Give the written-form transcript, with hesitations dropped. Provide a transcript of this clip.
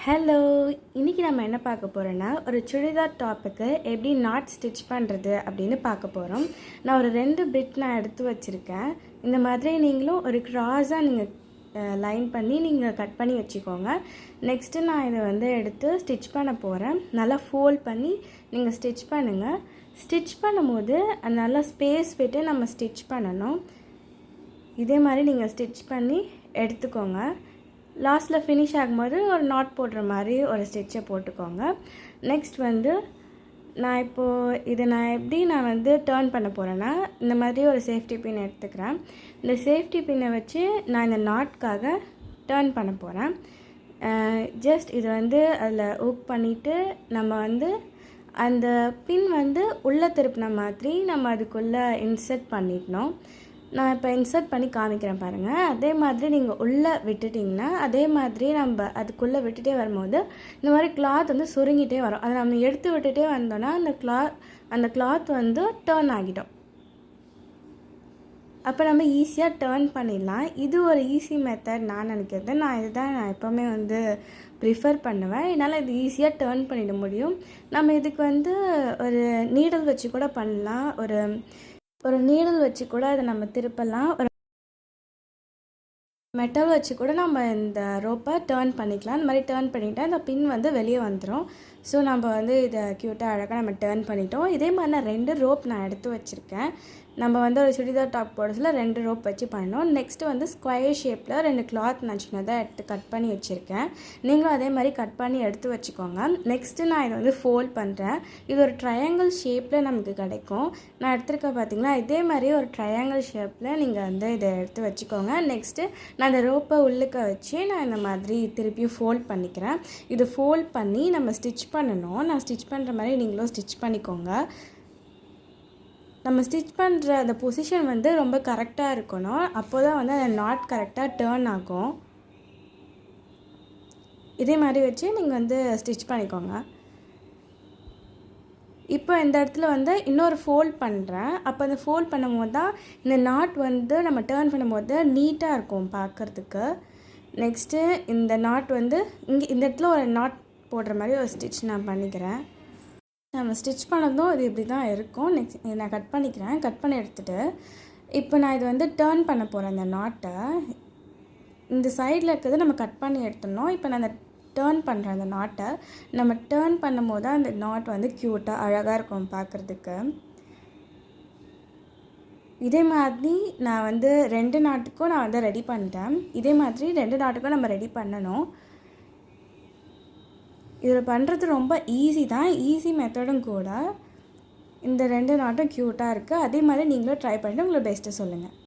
Hello, இன்றைக்கி நம்ம என்ன பார்க்க போகிறோன்னா ஒரு சுடிதார் டாப்புக்கு எப்படி நாட் ஸ்டிச் பண்ணுறது அப்படின்னு பார்க்க போகிறோம். நான் ஒரு 2 பிட் நான் எடுத்து வச்சுருக்கேன். இந்த மாதிரி நீங்களும் ஒரு க்ராஸாக நீங்கள் லைன் பண்ணி நீங்கள் கட் பண்ணி வச்சுக்கோங்க. நெக்ஸ்ட்டு நான் இதை எடுத்து ஸ்டிச் பண்ண போகிறேன். நல்லா ஃபோல்ட் பண்ணி நீங்கள் ஸ்டிச் பண்ணுங்கள். ஸ்டிச் பண்ணும்போது நல்லா ஸ்பேஸ் விட்டு நம்ம ஸ்டிச் பண்ணணும். இதே மாதிரி நீங்கள் ஸ்டிச் பண்ணி எடுத்துக்கோங்க. லாஸ்ட்டில் ஃபினிஷ் ஆகும்போது ஒரு நாட் போடுற மாதிரி ஒரு ஸ்டிச்சை போட்டுக்கோங்க. நெக்ஸ்ட் நான் இப்போது இதை நான் டேர்ன் பண்ண போகிறேன்னா இந்த மாதிரி ஒரு சேஃப்டி பின் எடுத்துக்கிறேன். இந்த சேஃப்டி பின்னை வச்சு நான் இந்த நாட்காக டேர்ன் பண்ண போகிறேன். ஜஸ்ட் இது அதில் ஊக் பண்ணிவிட்டு நம்ம அந்த பின் உள்ளே திருப்பின மாதிரி நம்ம அதுக்குள்ளே இன்சர்ட் பண்ணிடணும். நான் இப்போ இன்சர்ட் பண்ணி காமிக்கிறேன் பாருங்கள். அதே மாதிரி நீங்கள் உள்ளே விட்டுட்டிங்கன்னா அதே மாதிரி நம்ம அதுக்குள்ளே விட்டுட்டே வரும்போது இந்த மாதிரி கிளாத் சுருங்கிட்டே வரும். அதை நம்ம எடுத்து விட்டுட்டே வந்தோன்னா அந்த கிளாத் டேர்ன் ஆகிடும். அப்போ நம்ம ஈஸியாக டேர்ன் பண்ணிடலாம். இது ஒரு ஈஸி மெத்தட் நான் நினைக்கிறது. நான் எப்போவுமே ப்ரிஃபர் பண்ணுவேன். என்னால் இது ஈஸியாக டேர்ன் பண்ணிட முடியும். நம்ம இதுக்கு ஒரு நீடல் வச்சு கூட பண்ணலாம். ஒரு நீடல் வச்சு கூட அதை நம்ம திருப்பலாம். ஒரு மெட்டல் வச்சு கூட நம்ம இந்த ரோப்பை டேர்ன் பண்ணிக்கலாம். இந்த மாதிரி டேர்ன் பண்ணிவிட்டால் அந்த பின் வெளியே வந்துடும். ஸோ நம்ம இதை க்யூட்டாக அழகாக நம்ம டேர்ன் பண்ணிட்டோம். இதே மாதிரி நான் 2 ரோப் நான் எடுத்து வச்சுருக்கேன். நம்ம ஒரு சுடிதார் டாப் போடுறதுல 2 ரோப் வச்சு பண்ணோம். நெக்ஸ்ட்டு ஸ்கொயர் ஷேப்பில் 2 கிளாத் நான் சின்னதாக எடுத்து கட் பண்ணி வச்சுருக்கேன். நீங்களும் அதே மாதிரி கட் பண்ணி எடுத்து வச்சுக்கோங்க. நெக்ஸ்ட்டு நான் இதை ஃபோல்ட் பண்ணுறேன். இது ஒரு ட்ரையாங்கிள் ஷேப்பில் நமக்கு கிடைக்கும். நான் எடுத்துருக்க பார்த்திங்கன்னா இதே மாதிரி ஒரு ட்ரையாங்கிள் ஷேப்பில் நீங்கள் இதை எடுத்து வச்சுக்கோங்க. நெக்ஸ்ட்டு நான் அந்த ரோப்பை உள்ளுக்க வச்சு நான் இந்த மாதிரி திருப்பியும் ஃபோல்ட் பண்ணிக்கிறேன். இது ஃபோல்ட் பண்ணி நம்ம ஸ்டிச் பண்ணணும். நான் ஸ்டிச் பண்ணுற மாதிரி நீங்களும் ஸ்டிச் பண்ணிக்கோங்க. நம்ம ஸ்டிச் பண்ணுற அந்த பொசிஷன் ரொம்ப கரெக்டாக இருக்கணும். அப்போ தான் அந்த நாட் கரெக்டாக டேர்ன் ஆகும். இதே மாதிரி வச்சு நீங்கள் ஸ்டிச் பண்ணிக்கோங்க. இப்போ இந்த இடத்துல இன்னொரு ஃபோல்ட் பண்ணுறேன். அப்போ அந்த ஃபோல்ட் பண்ணும்போது தான் இந்த நாட் நம்ம டேர்ன் பண்ணும்போது நீட்டாக இருக்கும் பார்க்குறதுக்கு. நெக்ஸ்ட்டு இந்த நாட் இங்கே இந்த இடத்துல ஒரு நாட் போடுற மாதிரி ஒரு ஸ்டிச் நான் பண்ணிக்கிறேன். நம்ம ஸ்டிச் பண்ணதும் இது இப்படி தான் இருக்கும். நெக்ஸ்ட் இதை நான் கட் பண்ணிக்கிறேன். கட் பண்ணி எடுத்துகிட்டு இப்போ நான் இது டேர்ன் பண்ண போகிறேன். இந்த நாட்டை இந்த சைடில் இருக்கிறது நம்ம கட் பண்ணி எடுத்துடணும். இப்போ நான் அந்த டேர்ன் பண்ணுறேன். அந்த நாட்டை நம்ம டேர்ன் பண்ணும் போது தான் அந்த நாட் க்யூட்டாக அழகாக இருக்கும் பார்க்குறதுக்கு. இதே மாதிரி நான் 2 நாட்டுக்கும் நான் ரெடி பண்ணிட்டேன். இதே மாதிரி 2 நாட்டுக்கும் நம்ம ரெடி பண்ணணும். இதில் பண்ணுறது ரொம்ப ஈஸி தான். ஈஸி மெத்தடும் கூட. இந்த 2 நாட்டும் க்யூட்டாக இருக்குது. அதே மாதிரி நீங்களும் ட்ரை பண்ணிட்டு உங்களை பெஸ்ட்டு சொல்லுங்கள்.